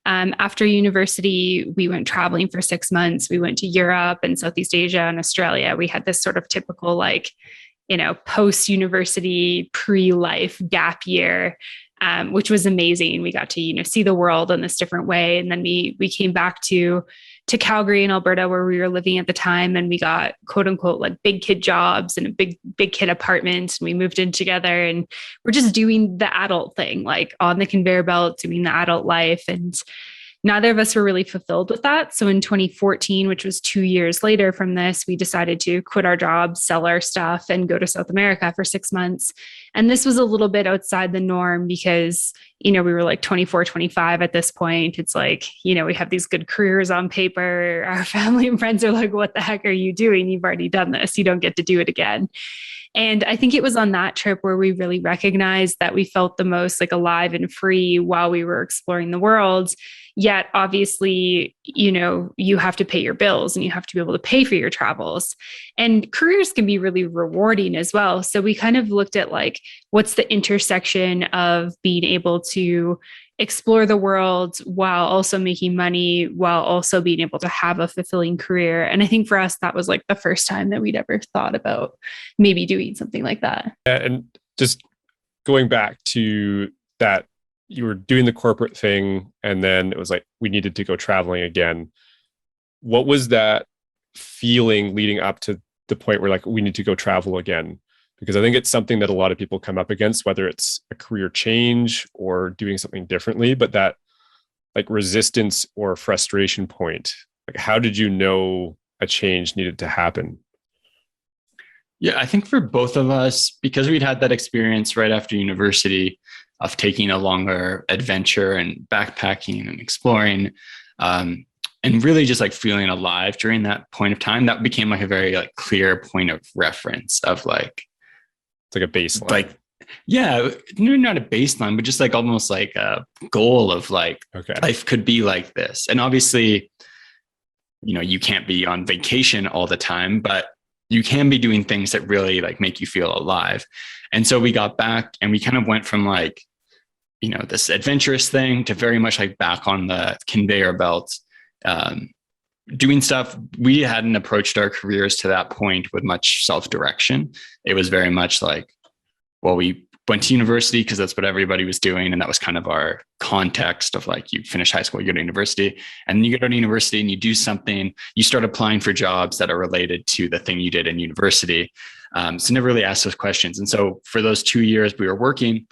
After university, we went traveling for 6 months. We went to Europe and Southeast Asia and Australia. We had this sort of typical, like, post university, pre life gap year, which was amazing. We got to, see the world in this different way. And then we came back to Calgary in Alberta where we were living at the time. And we got quote unquote like big kid jobs and a big kid apartment. And we moved in together and we're just doing the adult thing, like on the conveyor belt, doing the adult life. And neither of us were really fulfilled with that. So in 2014, which was 2 years later from this, we decided to quit our jobs, sell our stuff, and go to South America for 6 months. And this was a little bit outside the norm because, we were like 24, 25 at this point. It's like, we have these good careers on paper. Our family and friends are like, what the heck are you doing? You've already done this. You don't get to do it again. And I think it was on that trip where we really recognized that we felt the most like alive and free while we were exploring the world. Yet, obviously, you have to pay your bills and you have to be able to pay for your travels. And careers can be really rewarding as well. So we kind of looked at like, what's the intersection of being able to explore the world while also making money, while also being able to have a fulfilling career. And I think for us, that was like the first time that we'd ever thought about maybe doing something like that. And just going back to that, you were doing the corporate thing and then it was like, we needed to go traveling again. What was that feeling leading up to the point where like, we need to go travel again? Because I think it's something that a lot of people come up against, whether it's a career change or doing something differently, but that like resistance or frustration point, like how did you know a change needed to happen? Yeah, I think for both of us, because we'd had that experience right after university of taking a longer adventure and backpacking and exploring, and really just like feeling alive during that point of time, that became like a very like clear point of reference of like, it's like a baseline. Like, yeah, not a baseline, but just like almost like a goal of like, okay, life could be like this. And obviously, you can't be on vacation all the time, but you can be doing things that really like make you feel alive. And so we got back and we kind of went from like, this adventurous thing to very much like back on the conveyor belt, doing stuff. We hadn't approached our careers to that point with much self-direction. It was very much like, well, we went to university because that's what everybody was doing. And that was kind of our context of like, you finish high school, you go to university, and then you go to university and you do something, you start applying for jobs that are related to the thing you did in university. So never really asked those questions. And so for those 2 years we were working,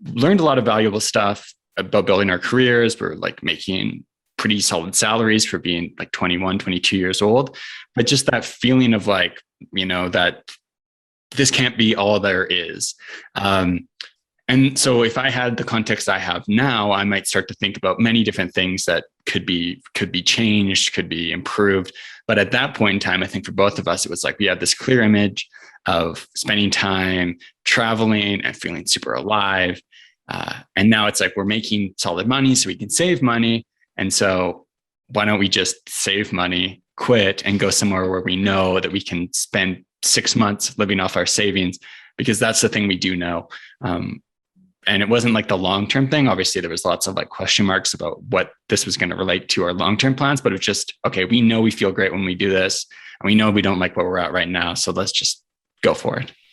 learned a lot of valuable stuff about building our careers. We're like making pretty solid salaries for being like 21, 22 years old. But just that feeling of like, that this can't be all there is. And so if I had the context I have now, I might start to think about many different things that could be changed, could be improved. But at that point in time, I think for both of us, it was like we had this clear image of spending time traveling and feeling super alive. And now it's like we're making solid money so we can save money. And so why don't we just save money, quit, and go somewhere where we know that we can spend 6 months living off our savings, because that's the thing we do know. And it wasn't like the long-term thing. Obviously, there was lots of like question marks about what this was going to relate to our long-term plans, but it was just, okay, we know we feel great when we do this, and we know we don't like where we're at right now. So let's just go for it.